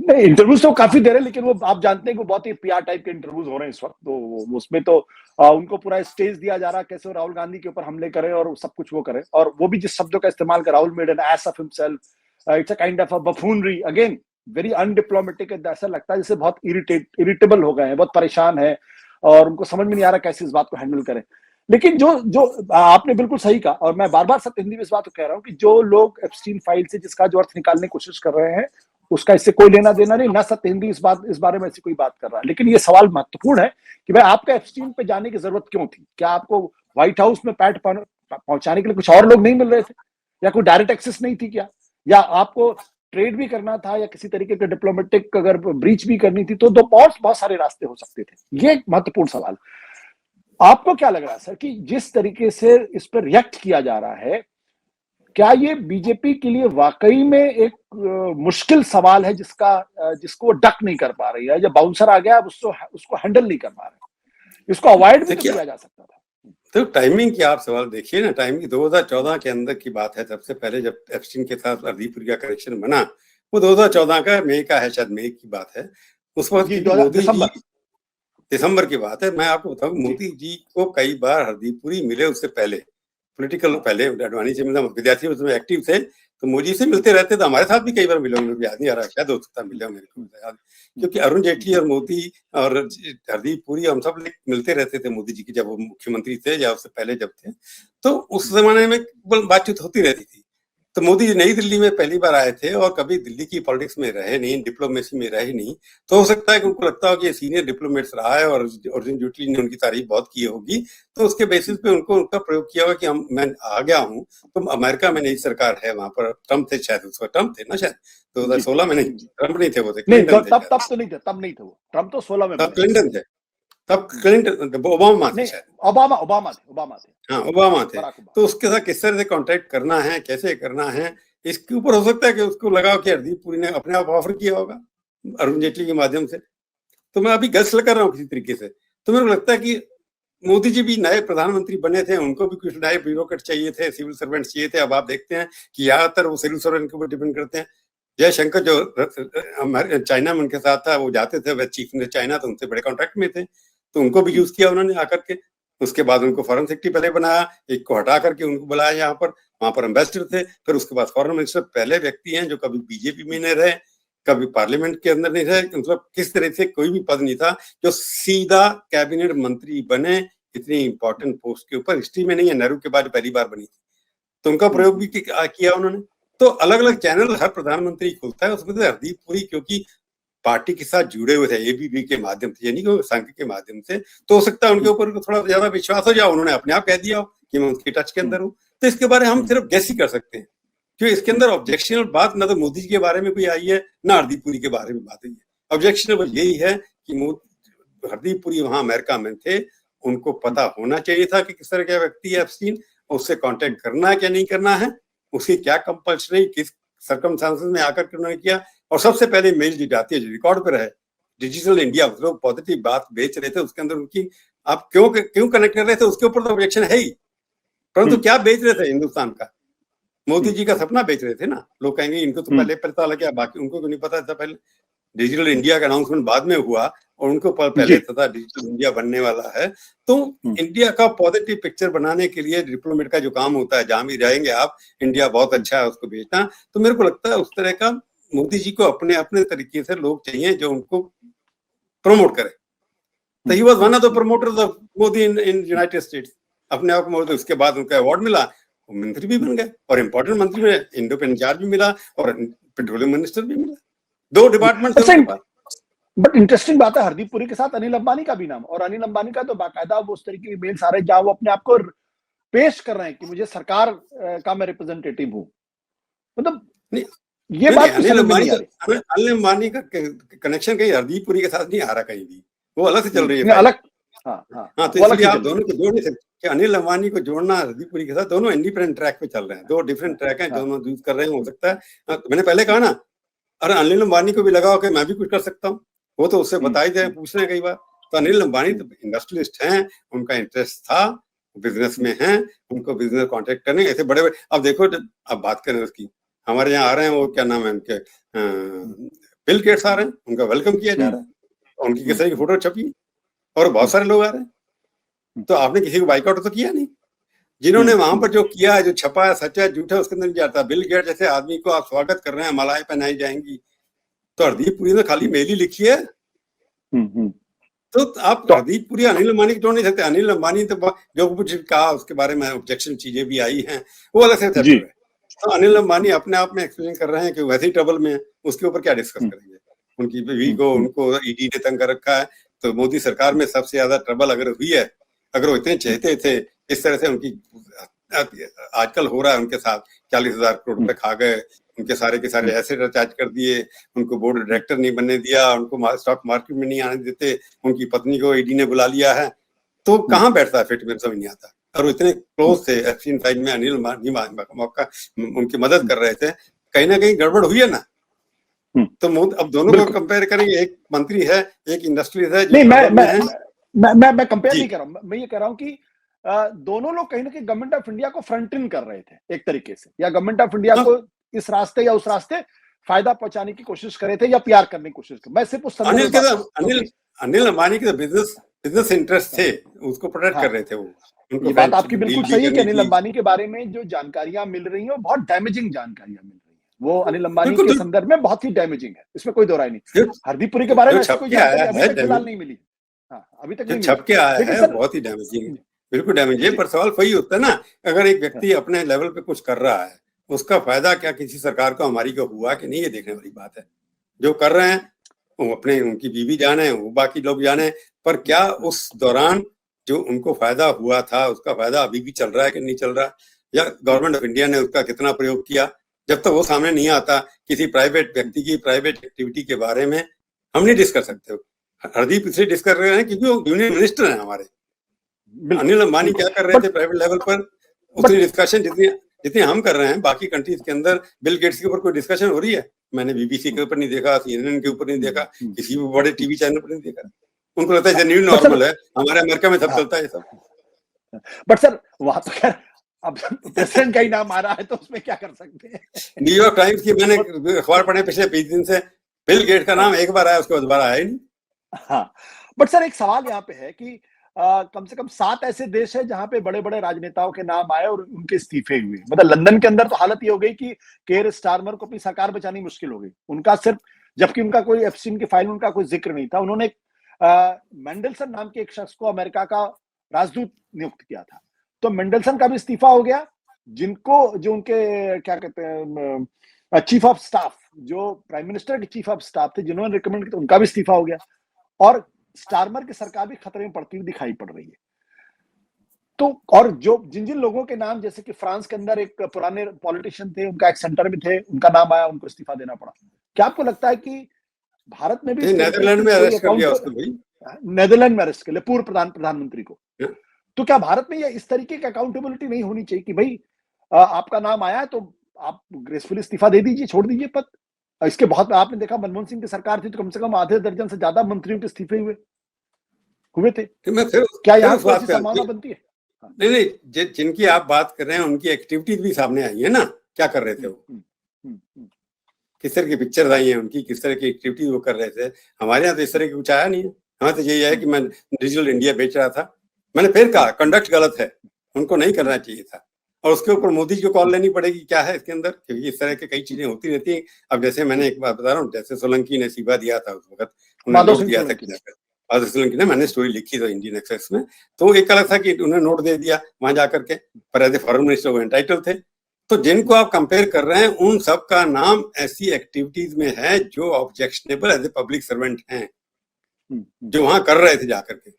नहीं, इंटरव्यूज तो काफी दे रहे हैं, लेकिन वो आप जानते हैं कि वो बहुत ही पीआर टाइप के इंटरव्यूज हो रहे हैं इस वक्त, तो उसमें तो उनको पूरा स्टेज दिया जा रहा है कैसे राहुल गांधी के ऊपर हमले करें और सब कुछ वो करें, और वो भी जिस शब्दों का इस्तेमाल कर Rahul made an ass of himself, it's a kind of a buffoonery, again very undiplomatic. ऐसा लगता है जैसे बहुत इरिटेबल हो गए हैं, बहुत परेशान है और उनको समझ में नहीं आ रहा कैसे इस बात को हैंडल करें। लेकिन जो जो आपने बिल्कुल सही कहा, और मैं बार बार सत्य हिंदी में इस बात को कह रहा हूँ कि जो लोग एप्स्टीन फाइल से जिसका जो अर्थ निकालने की कोशिश कर रहे हैं उसका इससे कोई लेना देना नहीं, ना सत्य हिंदी इस बारे में ऐसी कोई बात कर रहा है। लेकिन ये सवाल महत्वपूर्ण है कि भाई आपका एप्स्टीन पे जाने की जरूरत क्यों थी? क्या आपको व्हाइट हाउस में पैट पहुंचाने के लिए कुछ और लोग नहीं मिल रहे थे, या कोई डायरेक्ट एक्सेस नहीं थी क्या, या आपको ट्रेड भी करना था, या किसी तरीके के डिप्लोमेटिक अगर ब्रीच भी करनी थी, तो बहुत सारे रास्ते हो सकते थे। ये एक महत्वपूर्ण सवाल। आपको क्या लग रहा है सर कि जिस तरीके से इस पर रिएक्ट किया जा रहा है, क्या ये बीजेपी के लिए वाकई में एक मुश्किल सवाल है जिसको वो डक नहीं कर पा रही है, जब बाउंसर आ गया उसको हैंडल नहीं कर पा रहे, इसको अवॉइड भी तो किया जा सकता था। तो टाइमिंग की आप सवाल देखिए ना, टाइमिंग 2014 के अंदर की बात है, सबसे पहले जब एप्स्टीन के साथ हरदीप पुरी का कनेक्शन बना वो 2014 का मई का है, शायद मई की बात है, उस वक्त मोदी जी दिसंबर की बात है। मैं आपको बताऊं मोदी जी को कई बार हरदीप पुरी मिले उससे पहले, पॉलिटिकल पहले अडवाणी से मिला, विद्यार्थी उसमें एक्टिव थे, तो मोदी से मिलते रहते, तो हमारे साथ भी कई बार मिले होंगे, मुझे याद नहीं आ रहा, शायद हो सकता है मिले हो मेरे को याद, क्योंकि अरुण जेटली और मोदी और हरदीप पुरी हम सब मिलते रहते थे मोदी जी की, जब वो मुख्यमंत्री थे या उससे पहले जब थे, तो उस जमाने में बातचीत होती रहती थी। तो मोदी जी नई दिल्ली में पहली बार आए थे और कभी दिल्ली की पॉलिटिक्स में रहे नहीं, डिप्लोमेसी में रहे नहीं, तो हो सकता है कि उनको लगता हो कि ये सीनियर डिप्लोमेट्स रहा है और अर्जुन जेटली ने उनकी तारीफ बहुत की होगी, तो उसके बेसिस पे उनको उनका प्रयोग किया होगा कि मैं आ गया हूँ, तो अमेरिका में नई सरकार है, वहां पर ट्रम्प थे, शायद उसका ट्रम्प थे ना, शायद 2016 में, नहीं ट्रम्प नहीं थे, वो थे क्लिंटन थे, तब तो नहीं थे, तब नहीं थे वो, ट्रम्प तो 16 में, तब क्लिंटन थे, तब क्लिंटन, ओबामा थे शायद, ओबामा थे, हाँ ओबामा थे। तो उसके साथ किस तरह से कॉन्टेक्ट करना है, कैसे करना है, इसके ऊपर हो सकता है कि उसको लगा कि हरदीप पुरी ने अपने आप ऑफर किया होगा अरुण जेटली के माध्यम से। तो मैं अभी गैस कर रहा हूँ किसी तरीके से, तो मेरे को लगता है कि मोदी जी भी नए प्रधानमंत्री बने थे, उनको भी कुछ नए ब्यूरोक्रेट चाहिए थे, सिविल सर्वेंट चाहिए थे। अब आप देखते हैं कि ज्यादातर वो सिविल सर्वेंट के ऊपर डिपेंड करते हैं। जयशंकर जो चाइना में उनके साथ था, वो जाते थे, वह चीफ मिनिस्टर चाइना, तो उनसे बड़े कॉन्ट्रैक्ट में थे, तो उनको भी यूज किया उन्होंने आकर के। उसके बाद उनको फॉरेन सेक्रेटरी पहले बनाया, एक को हटा करके उनको बुलाया यहाँ पर, वहां पर एम्बेसडर थे, फिर उसके बाद फॉरेन मिनिस्टर। पहले व्यक्ति हैं जो कभी बीजेपी में नहीं रहे, कभी पार्लियामेंट के अंदर नहीं रहे, मतलब किस तरह से कोई भी पद नहीं था जो सीधा कैबिनेट मंत्री बने इतनी इंपॉर्टेंट पोस्ट के ऊपर। हिस्ट्री में नहीं है, नेहरू के बाद पहली बार बनी थी, तो उनका प्रयोग भी किया उन्होंने। तो अलग अलग चैनल हर प्रधानमंत्री खोलता है, उसमें से हरदीप पुरी क्योंकि पार्टी के साथ जुड़े हुए थे एबीवी के माध्यम से, यानी कि संघ के माध्यम से, तो हो सकता है उनके ऊपर थोड़ा ज्यादा विश्वास हो जाए, उन्होंने अपने आप कह दिया हो कि मैं उसके टच के अंदर हूँ। तो इसके बारे में हम सिर्फ गैस ही कर सकते हैं, क्योंकि इसके अंदर ऑब्जेक्शनल बात ना तो मोदी जी के बारे में कोई आई है, ना हरदीप पुरी के बारे में बात आई है। ऑब्जेक्शनल यही है कि हरदीप पुरी वहां अमेरिका में थे, उनको पता होना चाहिए था कि किस तरह का व्यक्ति है एप्स्टीन, उससे कांटेक्ट करना है क्या नहीं करना है, उसकी क्या कंपल्सरी, किस सर्कमस्टांसेस में आकर के उन्होंने किया। और सबसे पहले मेल जो जाती है, जो रिकॉर्ड पर है, डिजिटल इंडिया, लोग पॉजिटिव बात बेच रहे थे, उसके अंदर उनकी आप क्यों कनेक्ट कर रहे थे, उसके ऊपर तो ऑब्जेक्शन है ही, परंतु क्या बेच रहे थे हिंदुस्तान का, मोदी जी का सपना बेच रहे थे ना। लोग कहेंगे इनको तो पहले पता लगा, बाकी उनको तो नहीं पता था। पहले डिजिटल इंडिया का अनाउंसमेंट बाद में हुआ और उनको पहले पता डिजिटल इंडिया बनने वाला है। तो इंडिया का पॉजिटिव पिक्चर बनाने के लिए डिप्लोमेट का जो काम होता है, जहां भी जाएंगे आप, इंडिया बहुत अच्छा है उसको भेजना। तो मेरे को लगता है उस तरह का मोदी जी को अपने अपने तरीके से लोग चाहिए जो उनको प्रमोट करे। तो he was one of the promoters of Modi in United states. अपने आप को, उसके बाद उनका अवार्ड मिला, मंत्री भी बन गए, और इम्पोर्टेंट मंत्री में इंडो इंचार्ज भी मिला और पेट्रोलियम मिनिस्टर भी मिला, 2 डिपार्टमेंट। बट इंटरेस्टिंग बात है, हरदीप पुरी के साथ अनिल अंबानी का भी नाम, और अनिल अंबानी का तो बाकायदा वो उस तरीके के मेल्स आ रहे हैं जहां वो अपने आप को पेश कर रहे हैं कि मुझे सरकार का मैं रिप्रेजेंटेटिव हूं। मतलब ये बात अनिल अंबानी का कनेक्शन कहीं हरदीप पुरी के साथ नहीं आ रहा कहीं भी, वो अलग से चल रही है, अलग। हाँ, तो इसलिए आप दोनों को जोड़ नहीं सकते। अनिल अंबानी को जोड़ना हरदीप पुरी के साथ, दोनों इंडिपेंडेंट ट्रैक पे चल रहे हैं, 2 डिफरेंट ट्रैक हैं, दोनों यूज कर रहे हैं। हो सकता है मैंने पहले कहा ना, अरे अनिल अंबानी को भी लगा हो कि मैं भी कुछ कर सकता हूँ, वो तो उससे बताई जाए, पूछ रहे हैं कई बार। तो अनिल अंबानी तो इंडस्ट्रियलिस्ट हैं, उनका इंटरेस्ट था, बिजनेस में हैं, उनको बिजनेस कॉन्टेक्ट करने ऐसे बड़े बड़े। अब देखो, अब बात करें उसकी, हमारे यहाँ आ रहे हैं, वो क्या नाम है उनके, बिल गेट्स आ रहे हैं, उनका वेलकम किया जा रहा है, उनकी किसी की फोटो छपी और बहुत सारे लोग आ रहे हैं। तो आपने किसी को बाइकआउट तो किया नहीं। जिन्होंने वहां पर जो किया है, जो छपा है, सच है झूठा, उसके अंदर नहीं जाता। बिल गेट जैसे आदमी को आप स्वागत कर रहे हैं, मालाएं पहनाई जाएंगी, तो हरदीप पुरी ने खाली मेल ही लिखी है। तो आप हरदीप पुरी अनिल अंबानी को जोड़ नहीं सकते। अनिल अंबानी तो जो कुछ कहा उसके बारे में ऑब्जेक्शन चीजें भी आई हैं, वो अलग से है। तो अनिल अंबानी अपने आप में एक्सप्लेन कर रहे हैं कि वैसे ही ट्रबल में है, उसके ऊपर क्या डिस्कस करेंगे। उनकी बीवी को, उनको ईडी ने तंग कर रखा है, तो मोदी सरकार में सबसे ज्यादा ट्रबल अगर हुई है, अगर वो इतने चाहते थे इस तरह से, उनकी आजकल हो रहा है उनके साथ, 40,000 करोड़ रुपए खा गए, उनके सारे के सारे एसेट अटैच कर दिए, उनको बोर्ड डायरेक्टर नहीं बनने दिया, उनको स्टॉक मार्केट में नहीं आने देते, उनकी पत्नी को ईडी ने बुला लिया है, तो कहाँ बैठता है फिट में, समझ नहीं आता। और वो इतने क्लोज थे एप्स्टीन साइड में, अनिल अंबानी मौका उनकी मदद कर रहे थे, कहीं ना कहीं गड़बड़ हुई है ना। तो अब दोनों को कंपेयर करेंगे, एक मंत्री है, एक इंडस्ट्रियलिस्ट है। नहीं, मैं कंपेयर नहीं कर रहा हूँ, मैं ये कह रहा हूँ कि दोनों लोग कहीं ना कहीं गवर्नमेंट ऑफ इंडिया को फ्रंट इन कर रहे थे एक तरीके से, या गवर्नमेंट ऑफ इंडिया को इस रास्ते या उस रास्ते फायदा पहुंचाने की कोशिश कर रहे थे, या प्यार करने की कोशिश कर। मैं सिर्फ उस अनिल अंबानी के बिजनेस इंटरेस्ट थे, उसको प्रोटेक्ट कर रहे थे वो। ये बात आपकी बिल्कुल सही है कि अनिल की अंबानी के बारे में जो जानकारियां मिल रही हैं वो बहुत डैमेजिंग जानकारियां मिल रही हैं। वो अनिल अंबानी बिल्कुल के जो संदर्भ में बहुत ही डैमेजिंग है, इसमें कोई दो राय नहीं। जो हरदीप पुरी के बारे में जो ऐसी छप कोई के आया जानकारी अभी है तक फिलहाल नहीं मिली। हाँ, अभी तक जो नहीं मिली। छप के आया लेकिन है सर, बहुत ही डैमेजिंग है, बिल्कुल डैमेज है। पर सवाल वही होता है ना, अगर एक व्यक्ति अपने लेवल पे कुछ कर रहा है, उसका फायदा क्या किसी सरकार को हमारी को हुआ कि नहीं, ये देखने वाली बात है। जो कर रहे हैं वो अपने, उनकी बीवी जाने, वो बाकी लोग जाने, पर क्या उस दौरान जो उनको फायदा हुआ था उसका फायदा अभी भी चल रहा है कि नहीं चल रहा, या गवर्नमेंट ऑफ इंडिया ने उसका कितना प्रयोग किया, जब तक वो सामने नहीं आता किसी प्राइवेट व्यक्ति की प्राइवेट एक्टिविटी के बारे में हम नहीं डिस्कस सकते। हरदीप इसलिए डिस्कस कर रहे हैं क्योंकि वो यूनियन मिनिस्टर हैं हमारे। अनिल अंबानी क्या कर रहे थे प्राइवेट लेवल पर, उतनी डिस्कशन जितनी हम कर रहे हैं बाकी कंट्रीज के अंदर बिल गेट्स के ऊपर कोई डिस्कशन हो रही है? मैंने बीबीसी के ऊपर नहीं देखा, सीएनएन के ऊपर नहीं देखा, किसी भी बड़े टीवी चैनल पर नहीं देखा। उनको लगता है न्यू नॉर्मल है, हमारे अमेरिका में सब चलता है सब। बट सर वहां तो खैर अब प्रेसिडेंट का ही नाम आ रहा है तो उसमें क्या कर सकते हैं। न्यूयॉर्क टाइम्स की मैंने अखबार पढ़े पिछले 20 दिन से, बिल गेट्स का नाम एक बार आया, उसके बाद दोबारा आया ही नहीं। हाँ, बट सर एक सवाल यहाँ पे है कि कम से कम 7 ऐसे देश है जहां पे बड़े बड़े राजनेताओं के नाम आए और उनके इस्तीफे हुए। मतलब लंदन के अंदर तो हालत ये हो गई कि केयर स्टारमर को अपनी सरकार बचानी मुश्किल हो गई। उनका सिर्फ, जबकि उनका कोई एप्स्टीन की फाइल, उनका कोई जिक्र नहीं था। उन्होंने मेंडलसन नाम के एक शख्स को अमेरिका का राजदूत नियुक्त किया था, तो मेंडलसन का भी इस्तीफा हो गया। जिनको, जो उनके क्या कहते हैं चीफ ऑफ स्टाफ, जो प्राइम मिनिस्टर के चीफ ऑफ स्टाफ थे जिन्होंने रिकमेंड किया, उनका भी इस्तीफा हो गया। और स्टारमर की सरकार भी खतरे में पड़ती हुई दिखाई पड़ रही है। तो और जो जिन जिन लोगों के नाम, जैसे कि फ्रांस के अंदर एक पुराने पॉलिटिशियन थे, उनका एक सेंटर में थे, उनका नाम आया, उनको इस्तीफा देना पड़ा। क्या आपको लगता है कि भारत में भी नेदरलैंड में अरेस्ट कर लिया उसको भाई, नेदरलैंड में अरेस्ट कर लिया पूर्व प्रधानमंत्री को। तो क्या भारत में ये इस तरीके की अकाउंटेबिलिटी नहीं होनी चाहिए कि भाई आपका नाम आया है तो आप ग्रेसफुली इस्तीफा दे दीजिए, छोड़ दीजिए पद। इसके बहुत, आपने देखा मनमोहन सिंह की सरकार थी तो कम से कम आधे दर्जन से ज्यादा मंत्रियों के इस्तीफे हुए थे। क्या यहाँ पर ऐसी संभावना बनती है? नहीं, जिनकी आप बात कर रहे हैं उनकी एक्टिविटीज भी सामने आई है ना, क्या कर रहे थे वो, किस तरह की पिक्चर आई है उनकी, किस तरह की एक्टिविटीज वो कर रहे थे। हमारे यहाँ तो इस तरह की कुछ आया नहीं है। हमारे तो यही है कि मैं डिजिटल इंडिया बेच रहा था, मैंने फिर कहा कंडक्ट गलत है, उनको नहीं करना चाहिए था। और उसके ऊपर मोदी को कॉल लेनी पड़ेगी क्या है इसके अंदर, क्योंकि इस तरह की कई चीजें होती रहती हैं। अब जैसे मैंने एक बात बता रहा हूँ, जैसे सोलंकी ने इस्तीफा दिया था उस वक्त, उन्होंने नोट दिया था, और सोलंकी ने, मैंने स्टोरी लिखी थी इंडियन एक्सप्रेस में, तो एक अलग था कि उन्होंने नोट दे दिया वहां जाकर के, पर एज ए फॉरेन मिनिस्टर वो एंटाइटल थे। तो जिनको आप कंपेयर कर रहे हैं उन सब का नाम ऐसी एक्टिविटीज में है जो objectionable as a public servant हैं, जो वहां कर रहे थे जाकर के।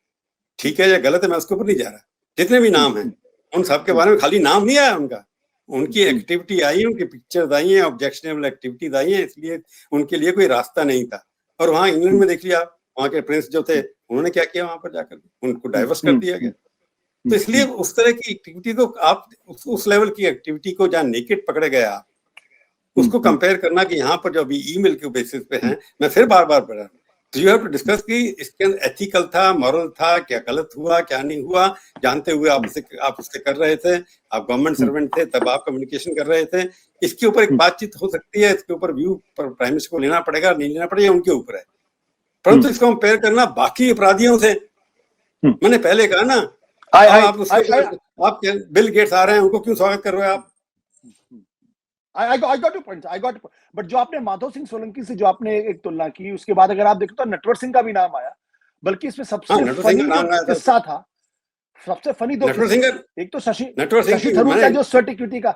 ठीक है या गलत है मैं उसके ऊपर नहीं जा रहा, जितने भी नाम हैं उन सब के बारे में खाली नाम नहीं आया उनका, उनकी एक्टिविटी आई है, उनकी पिक्चर्स आई हैं, ऑब्जेक्शनेबल एक्टिविटीज आई हैं, इसलिए उनके लिए कोई रास्ता नहीं था। और वहां इंग्लैंड में देख लिया, वहां के प्रिंस जो थे उन्होंने क्या किया, वहां पर जाकर उनको डाइवर्स कर दिया गया। तो इसलिए उस तरह की एक्टिविटी को आप उस लेवल की एक्टिविटी को जहाँ नेकेड पकड़े गए आप, उसको कंपेयर करना कि यहाँ पर जो अभी ईमेल के बेसिस पे हैं, मैं फिर बार बार पढ़ा, तो यू हैव टू डिस्कस कि इसके अंदर एथिकल था, मॉरल था, क्या गलत हुआ क्या नहीं हुआ, जानते हुए आप उससे कर रहे थे, आप गवर्नमेंट सर्वेंट थे तब आप कम्युनिकेशन कर रहे थे। इसके ऊपर एक बातचीत हो सकती है, इसके ऊपर व्यू प्राइम मिनिस्टर को लेना पड़ेगा नहीं लेना पड़ेगा उनके ऊपर है, परंतु इसको कंपेयर करना बाकी अपराधियों से, मैंने पहले कहा ना, आप बिल गेट्स आ रहे हैं उनको क्यों स्वागत कर रहे हो आप? I got your point. But जो आपने माधव सिंह सोलंकी से जो आपने एक तुलना की, उसके बाद अगर आप देखो तो नटवर सिंह का भी नाम आया, बल्कि इसमें सबसे फनी जो किस्सा था, सबसे फनी दो, एक तो शशि थरूर का जो स्वेट इक्विटी का,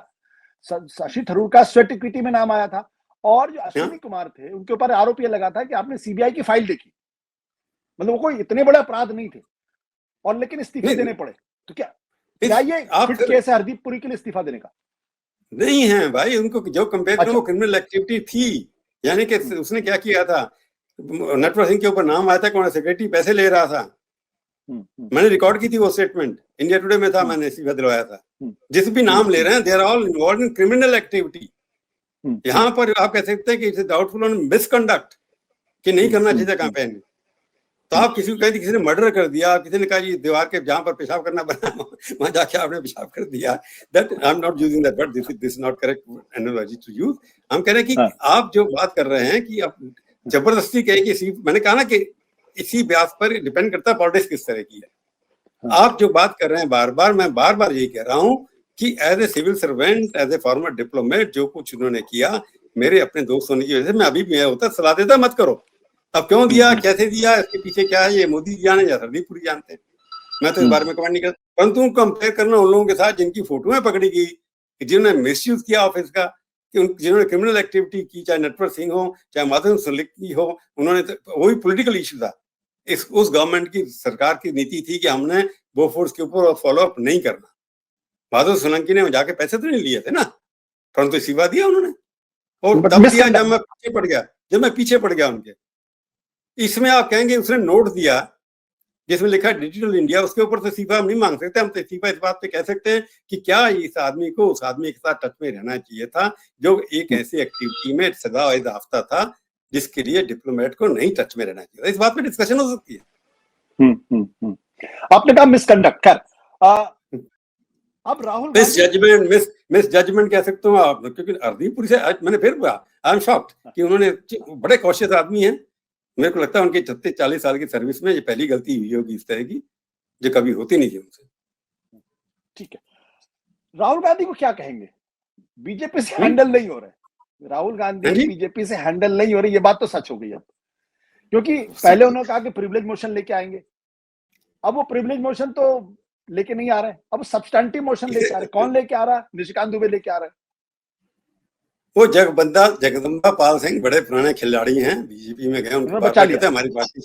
शशि थरूर का स्वेट इक्विटी में नाम आया था, और जो अश्विनी कुमार थे उनके ऊपर आरोप यह लगा था कि आपने सीबीआई की फाइल देखी, मतलब वो कोई इतने बड़े अपराध नहीं थे और लेकिन इस्तीफे देने पड़े। तो क्या ये फिट केस है हरदीप पुरी के लिए इस्तीफा देने का? नहीं है भाई, उनको जो कंपेयर करो वो क्रिमिनल एक्टिविटी थी, यानी कि उसने क्या किया था, नटवर सिंह के ऊपर नाम आया था, कौन सेक्रेटरी पैसे ले रहा था, मैंने रिकॉर्ड की थी वो स्टेटमेंट, इंडिया टुडे में था, मैंने इसी दिलवाया था। जिस भी नाम ले रहे हैं they are all involved in criminal activity. यहाँ पर आप कह सकते हैं कि इट्स डाउटफुल ऑन मिसकंडक्ट, कि नहीं करना चाहिए कैंपेन। तो आप किसी को कहते किसी ने मर्डर कर दिया, किसी ने कहा ये दीवार के जहां पर पेशाब करना बना वहां जाके आपने पेशाब कर दिया, that I am not using that word, this not correct analogy to use. हम कह रहे हैं कि आप जो बात कर रहे हैं कि आप जबरदस्ती कहे कि मैंने कहा ना कि इसी ब्यास पर डिपेंड करता है पॉलिटिक्स किस तरह की है। आप जो बात कर रहे हैं बार बार, मैं बार बार यही कह रहा हूं कि as a civil servant, as a former diplomat, जो कुछ उन्होंने किया, मेरे अपने दोस्त होने की वजह से मैं अभी भी होता सलाह देता मत करो। अब क्यों दिया, कैसे दिया, इसके पीछे क्या है, ये मोदी जाने या हरदीप पुरी जानते हैं, मैं तो इस बारे में कमेंट नहीं करता। परंतु कंपेयर करना उन लोगों के साथ जिनकी फोटोएं पकड़ी गई, जिन्होंने मिसयूज किया ऑफिस का, जिन्होंने क्रिमिनल एक्टिविटी की, चाहे नटवर सिंह हो, चाहे माधव सिंह हो, उन्होंने तो वही पॉलिटिकल इशू था। उस गवर्नमेंट की सरकार की नीति थी कि हमने बोफोर्स के ऊपर फॉलो अप नहीं करना। माधव सोलंकी ने जाके पैसे तो नहीं लिए थे ना, परंतु इस्तीफा दिया उन्होंने, और तब दिया जब मैं पीछे पड़ गया उनके। इसमें आप कहेंगे उसने नोट दिया जिसमें लिखा है डिजिटल इंडिया, उसके ऊपर तो इस्तीफा हम नहीं मांग सकते। हम तो इस्तीफा इस बात पे कह सकते हैं कि क्या इस आदमी को उस आदमी के साथ टच में रहना चाहिए था जो एक ऐसी एक्टिविटी में सजा याफ्ता था जिसके लिए डिप्लोमेट को नहीं टच में रहना चाहिए था। इस बात पे डिस्कशन हो सकती है। आपने कहा मिसकंडक्ट कर, अब राहुल मिस जजमेंट कह सकते हो आप, क्योंकि हरदीप पुरी से मैंने फिर आई एम शॉक्ड कि उन्होंने, बड़े कॉशियस आदमी हैं, मेरे को लगता है उनके 36-40 साल की सर्विस में ये पहली गलती हुई होगी इस तरह की जो कभी होती नहीं थी उनसे। ठीक है, राहुल गांधी को क्या कहेंगे? बीजेपी से हैंडल नहीं हो रहे, राहुल गांधी बीजेपी से हैंडल नहीं हो रही, ये बात तो सच हो गई अब, क्योंकि पहले उन्होंने कहा कि प्रिविलेज मोशन लेके आएंगे, अब वो प्रिविलेज मोशन तो लेके नहीं आ रहे, अब सब्सटेंटिव मोशन लेके आ रहे। कौन लेके आ रहा है? निशिकांत दुबे लेके आ रहे हैं। वो जगदम्बा पाल सिंह बड़े पुराने खिलाड़ी हैं, बीजेपी में गए, उनको बचा लिया। हमारी पार्टी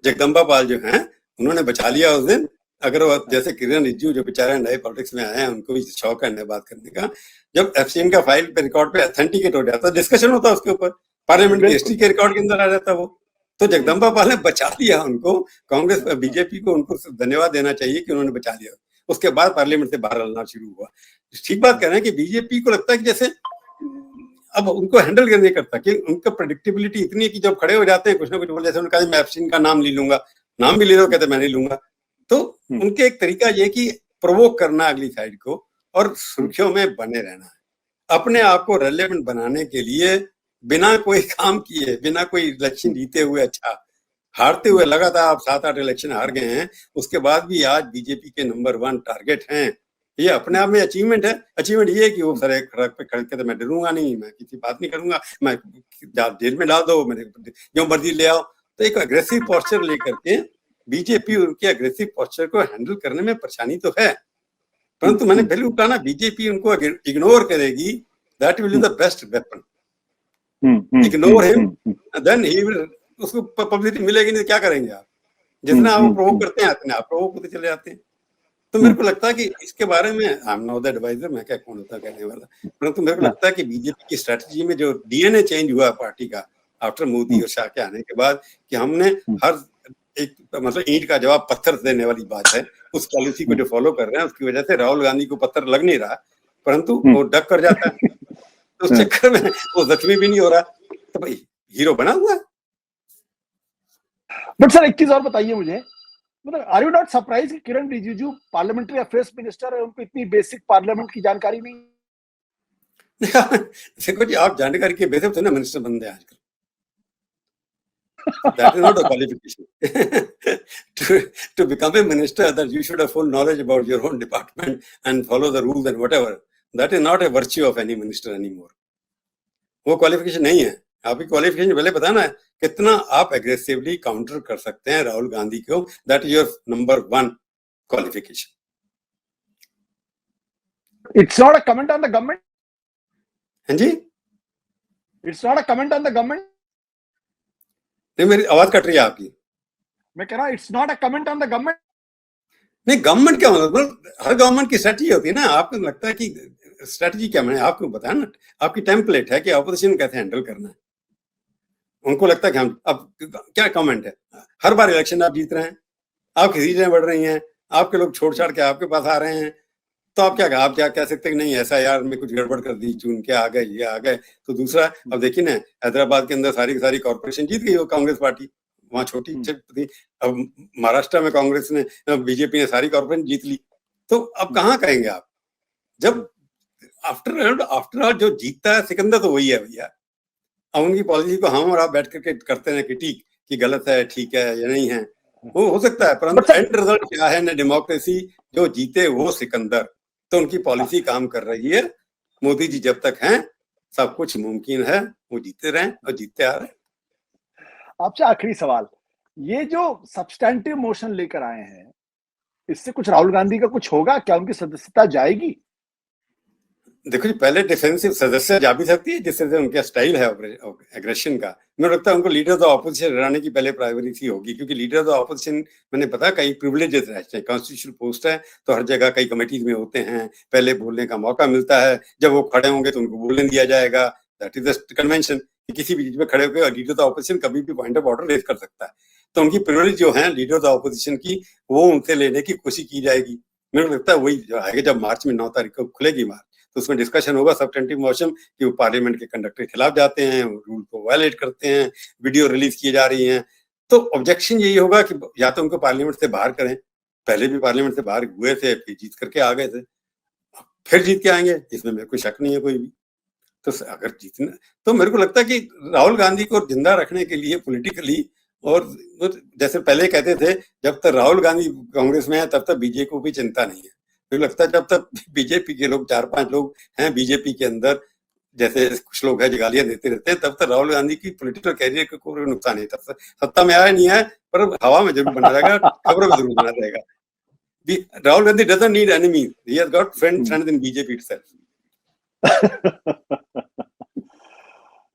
जगदम्बा पाल जो हैं उन्होंने बचा लिया उस दिन। अगर वो जैसे किरण रिजिजू जो बेचारे नए पॉलिटिक्स में आए हैं, उनको भी शौक है नए बात करने का, जब एफसीएन का फाइल पे रिकॉर्ड पे ऑथेंटिकेट हो जाता, डिस्कशन होता उसके ऊपर, पार्लियामेंट की हिस्ट्री के रिकॉर्ड के अंदर आ जाता वो। तो जगदम्बा पाल ने बचा लिया उनको, कांग्रेस बीजेपी को उनको धन्यवाद देना चाहिए कि उन्होंने बचा लिया। उसके बाद पार्लियामेंट से बाहर आना शुरू हुआ। ठीक बात कह रहे हैं कि बीजेपी को लगता है कि जैसे अब उनको हैंडल करने करता कि उनका प्रेडिक्टेबिलिटी इतनी है कि जब खड़े हो जाते हैं कुछ ना कुछ बोल, जैसे उन्होंने कहा मैं एफसीन का नाम ले लूंगा, नाम भी ले लो, कहते मैं नहीं लूंगा। तो उनके एक तरीका ये कि प्रोवोक करना अगली साइड को और सुर्खियों में बने रहना है, अपने आप को रेलेवेंट बनाने के लिए, बिना कोई काम किए, बिना कोई इलेक्शन जीते हुए, अच्छा हारते हुए लगातार आप 7-8 इलेक्शन हार गए हैं, उसके बाद भी आज बीजेपी के नंबर 1 टारगेट हैं। ये अपने आप में अचीवमेंट है। अचीवमेंट ये है कि वो सर सड़क पे खड़े के मैं डरूंगा नहीं, मैं किसी बात नहीं करूंगा, मैं जेल में डाल दो, मेरे जो मर्जी ले आओ। तो एक अग्रेसिव पोस्चर लेकर के बीजेपी उनके अग्रेसिव पोस्चर को हैंडल करने में परेशानी तो है, परंतु मैंने पहले कहा ना, बीजेपी उनको इग्नोर करेगी, that will be the best weapon. Ignore him, then he will, उसको पब्लिसिटी मिलेगी नहीं, क्या करेंगे आप? जितना आप प्रोवोक करते हैं उतने आप प्रोवोक होते चले जाते हैं। तो मेरे को लगता है कि इसके बारे में I am not the adviser, मैं क्या कौन होता कहने वाला, परंतु मेरे को लगता है कि बीजेपी की स्ट्रेटजी में जो डीएनए चेंज हुआ पार्टी का आफ्टर मोदी और शाह के आने के बाद, कि हमने हर एक मतलब ईंट का जवाब पत्थर देने वाली बात है, उस पॉलिसी को जो फॉलो कर रहे हैं उसकी वजह से राहुल गांधी को पत्थर लग नहीं रहा, परंतु वो डक कर जाता है, तो उस चक्कर में वो जख्मी भी नहीं हो रहा, तो भाई हीरो बना हुआ है। बट सर एक चीज और बताइए मुझे, मतलब आर यू नॉट सरप्राइज कि किरण रिजिजू पार्लियामेंट्री अफेयर्स मिनिस्टर है, उनको इतनी बेसिक पार्लियामेंट की जानकारी नहीं? देखो जी, आप जानकारी के बेसिस पे ना मिनिस्टर बनते हैं आजकल, that is not a qualification to become a minister, that you should have full knowledge about your own department and follow the rules and whatever. That is not a virtue of any minister anymore. वो qualification नहीं है। आपकी qualification पहले पता ना कितना आप aggressively counter कर सकते हैं राहुल गांधी को, that is your number 1 qualification. It's not a comment on the government. हाँ जी, it's not a comment on the government. नहीं, मेरी आवाज कट रही है आपकी। मैं कह रहा हूं it's not a comment on the government. नहीं, गवर्नमेंट क्या मतलब, हर गवर्नमेंट की स्ट्रेटजी होती है ना। आपको लगता है कि स्ट्रेटजी क्या, मैंने आपको बताया ना, आपकी टेम्पलेट है कि ऑपोजिशन कैसे हैंडल करना है। उनको लगता है कि हम, अब क्या कमेंट है, हर बार इलेक्शन आप जीत रहे हैं, आपकी सीटें बढ़ रही हैं, आपके लोग छोड़ छाड़ के आपके पास आ रहे हैं, तो आप क्या कह सकते हैं कि नहीं ऐसा यार में कुछ गड़बड़ कर दी, चुन के आ गए, ये आ गए। तो दूसरा, अब देखिए ना, हैदराबाद के अंदर सारी की सारी कॉर्पोरेशन जीत गई वो कांग्रेस पार्टी, वहां छोटी थी। अब महाराष्ट्र में कांग्रेस ने, बीजेपी ने सारी कॉर्पोरेशन जीत ली। तो अब कहाँ कहेंगे आप, जब आफ्टर ऑल जो जीतता है सिकंदर तो वही है भैया। अब उनकी पॉलिसी को हम और आप बैठ करके करते हैं क्रिटिक कि गलत है, ठीक है या नहीं है, वो हो सकता है, परंतु एंड रिजल्ट क्या है ना, डेमोक्रेसी जो जीते वो सिकंदर, तो उनकी पॉलिसी काम कर रही है। मोदी जी जब तक हैं सब कुछ मुमकिन है, वो जीते रहें और जीतते आ रहे हैं। आपसे आखिरी सवाल, ये जो सब्सटैंटिव मोशन लेकर आए हैं, इससे कुछ राहुल गांधी का कुछ होगा क्या? उनकी सदस्यता जाएगी? देखो जी, पहले डिफेंसिव सदस्य जा भी सकती है, जिससे उनका स्टाइल है एग्रेशन का। मुझे लगता है उनको लीडर ऑफ ऑपोजिशन हराने की पहले प्रायोरिटी होगी, क्योंकि लीडर ऑफ ऑपोजिशन मैंने पता कई प्रिविलेजेस रहते हैं, कॉन्स्टिट्यूशनल पोस्ट है तो हर जगह कई कमेटीज में होते हैं, पहले बोलने का मौका मिलता है, जब वो खड़े होंगे तो उनको बोलने दिया जाएगा। दैट इज द कन्वेंशन, किसी भी चीज में खड़े होकर लीडर ऑफ ऑपोजिशन कभी भी पॉइंट ऑफ ऑर्डर रेज कर सकता है। तो उनकी प्रिविलेज जो है लीडर ऑफ ऑपोजिशन की, वो उनसे लेने की कोशिश की जाएगी। मेरे को लगता है वही जो आएगा, जब मार्च में 9 तारीख को खुलेगी मार्च, तो उसमें डिस्कशन होगा सब्सटेंटिव मोशन कि वो पार्लियामेंट के कंडक्ट के खिलाफ जाते हैं, रूल को वायलेट करते हैं, वीडियो रिलीज की जा रही हैं। तो ऑब्जेक्शन यही होगा कि या तो उनको पार्लियामेंट से बाहर करें, पहले भी पार्लियामेंट से बाहर हुए थे, फिर जीत करके आ गए थे, फिर जीत के आएंगे, इसमें मेरे को शक नहीं है कोई भी। तो अगर जीतना, तो मेरे को लगता है कि राहुल गांधी को जिंदा रखने के लिए पॉलिटिकली, और जैसे पहले कहते थे जब तक राहुल गांधी कांग्रेस में है तब तक बीजेपी को भी चिंता नहीं है, मुझे लगता है जब तक बीजेपी के लोग 4-5 लोग हैं बीजेपी के अंदर, जैसे कुछ लोग हैं जो गालियां देते रहते हैं, तब तक राहुल गांधी की पॉलिटिकल कैरियर को कोई नुकसान नहीं, तब तक सत्ता में आया नहीं है पर हवा में जरूर बना रहेगा, खबरों में जरूर बना रहेगा। Rahul Gandhi doesn't need enemy, he has got friends in BJP itself.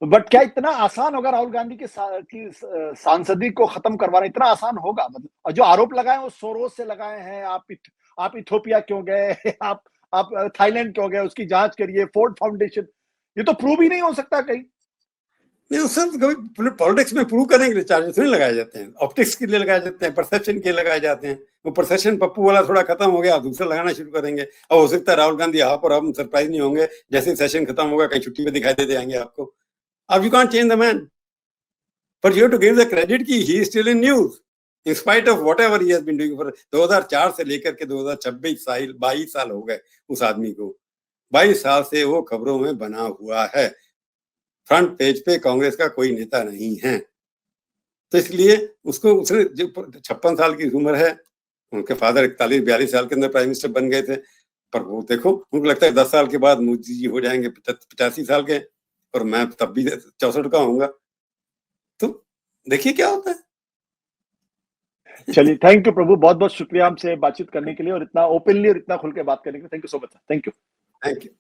But क्या इतना आसान होगा राहुल गांधी की सांसदी को खत्म करवाना? इतना आसान होगा? मतलब, और जो आरोप लगाए वो सोरोस से लगाए हैं, आप इथोपिया क्यों गए, आप थाईलैंड क्यों गए, उसकी जांच करिए, फोर्ड फाउंडेशन, ये तो प्रूव ही नहीं हो सकता कहीं। नहीं, वो सब कभी पॉलिटिक्स में प्रूव करने के लिए चार्जेस नहीं लगाए जाते हैं, ऑप्टिक्स के लिए लगाए जाते हैं, परसेप्शन के लिए लगाए जाते हैं। वो परसेप्शन पप्पू वाला थोड़ा खत्म हो गया, दूसरा लगाना शुरू करेंगे। अब हो सकता है राहुल गांधी आप और हम सरप्राइज नहीं होंगे, जैसे सेशन खत्म होगा कहीं छुट्टी पे दिखाई दे जाएंगे आपको। अब you can't change the man, but you have to give the credit कि he is still in news in spite of whatever he has been doing for 2004 से लेकर के 2026 साल, 22 साल हो गए उस आदमी को। 22 साल से वो खबरों में बना हुआ है, फ्रंट पेज पे कांग्रेस का कोई नेता नहीं है। तो इसलिए उसको, उसने जो 56 साल की उम्र है, उनके फादर 41-42 साल के अंदर प्राइम मिनिस्टर बन गए थे, पर वो देखो उनको लगता है 10 साल के बाद मोदी जी हो जाएंगे 85 साल के, और मैं तब भी 64 का होऊंगा। तो देखिए क्या होता है। चलिए, थैंक यू प्रभु, बहुत बहुत शुक्रिया हमसे बातचीत करने के लिए और इतना ओपनली और इतना खुल के बात करने के लिए। Thank you so much. Thank you. Thank you.